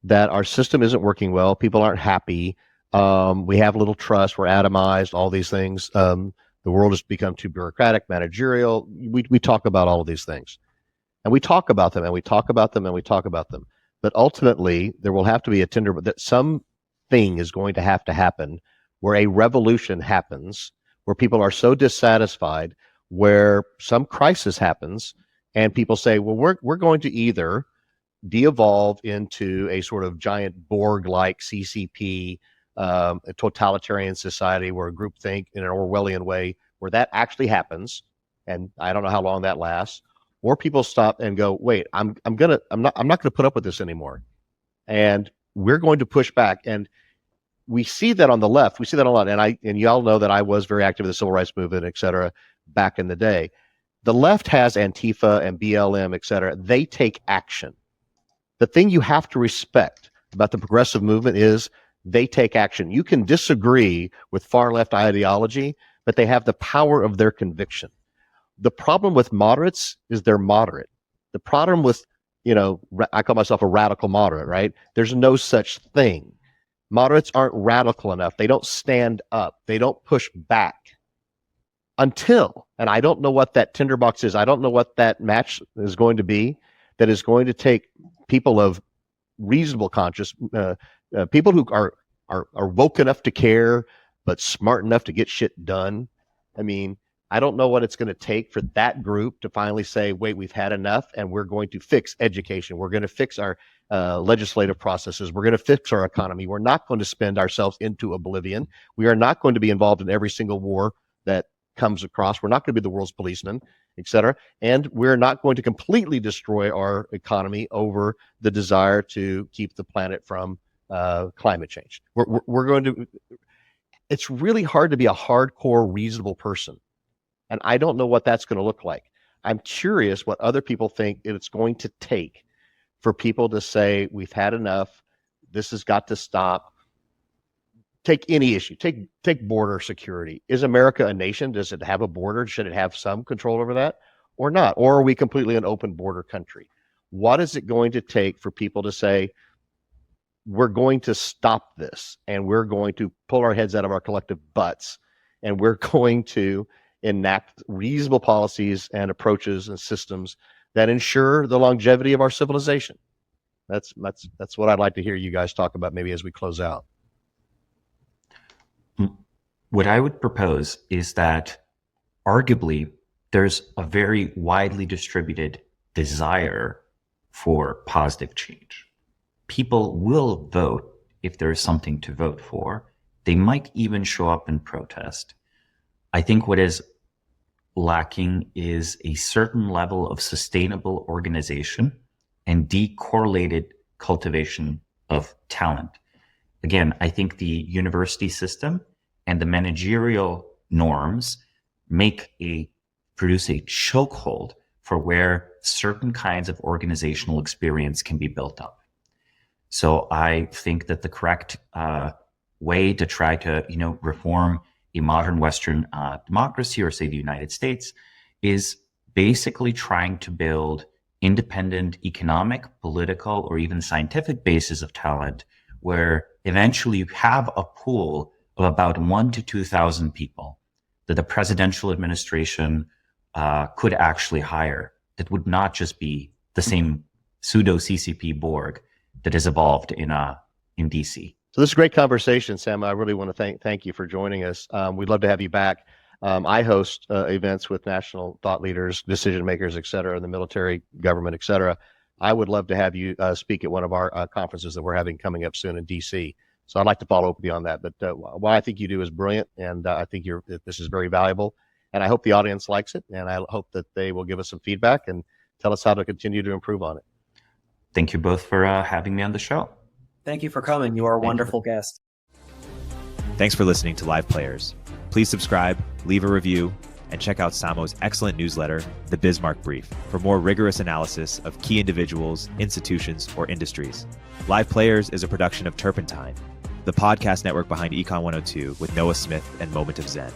that our system isn't working well. People aren't happy. We have little trust. We're atomized, all these things. The world has become too bureaucratic, managerial. We talk about all of these things, and we talk about them and we talk about them and we talk about them. But ultimately there will have to be that something is going to happen where a revolution happens, where people are so dissatisfied, where some crisis happens, and people say, well, we're going to either de-evolve into a sort of giant Borg-like CCP, a totalitarian society where a groupthink in an Orwellian way, where that actually happens, and I don't know how long that lasts, or people stop and go, wait, I'm not going to put up with this anymore, and we're going to push back. And we see that on the left. We see that a lot. And y'all know that I was very active in the civil rights movement, et cetera, back in the day. The left has Antifa and BLM, et cetera. They take action. The thing you have to respect about the progressive movement is they take action. You can disagree with far left ideology, but they have the power of their conviction. The problem with moderates is they're moderate. The problem with, I call myself a radical moderate, right? There's no such thing. Moderates aren't radical enough. They don't stand up. They don't push back until, and I don't know what that tinderbox is. I don't know what that match is going to be that is going to take people of reasonable conscience, people who are woke enough to care, but smart enough to get shit done. I mean, I don't know what it's going to take for that group to finally say, wait, we've had enough, and we're going to fix education. We're going to fix our legislative processes. We're going to fix our economy. We're not going to spend ourselves into oblivion. We are not going to be involved in every single war that comes across. We're not going to be the world's policeman, et cetera. And we're not going to completely destroy our economy over the desire to keep the planet from climate change. We're going to, it's really hard to be a hardcore reasonable person. And I don't know what that's going to look like. I'm curious what other people think it's going to take for people to say, we've had enough. This has got to stop. Take any issue. Take border security. Is America a nation? Does it have a border? Should it have some control over that or not? Or are we completely an open border country? What is it going to take for people to say, we're going to stop this and we're going to pull our heads out of our collective butts and we're going to enact reasonable policies and approaches and systems that ensure the longevity of our civilization? That's what I'd like to hear you guys talk about maybe as we close out. What I would propose is that arguably there's a very widely distributed desire for positive change. People will vote if there's something to vote for. They might even show up and protest. I think what is lacking is a certain level of sustainable organization and decorrelated cultivation of talent. Again, I think the university system and the managerial norms produce a chokehold for where certain kinds of organizational experience can be built up. So I think that the correct way to try to, reform a modern Western democracy, or say the United States, is basically trying to build independent economic, political, or even scientific bases of talent, where eventually you have a pool of about 1,000 to 2,000 people that the presidential administration could actually hire. That would not just be the same pseudo CCP Borg that has evolved in DC. So this is a great conversation, Sam. I really want to thank you for joining us. We'd love to have you back. I host events with national thought leaders, decision makers, et cetera, in the military, government, et cetera. I would love to have you speak at one of our conferences that we're having coming up soon in DC. So I'd like to follow up with you on that. But what I think you do is brilliant, and I think this is very valuable. And I hope the audience likes it, and I hope that they will give us some feedback and tell us how to continue to improve on it. Thank you both for having me on the show. Thank you for coming. You are a wonderful guest. Thanks for listening to Live Players. Please subscribe, leave a review, and check out Samo's excellent newsletter, The Bismarck Brief, for more rigorous analysis of key individuals, institutions, or industries. Live Players is a production of Turpentine, the podcast network behind Econ 102 with Noah Smith and Moment of Zen.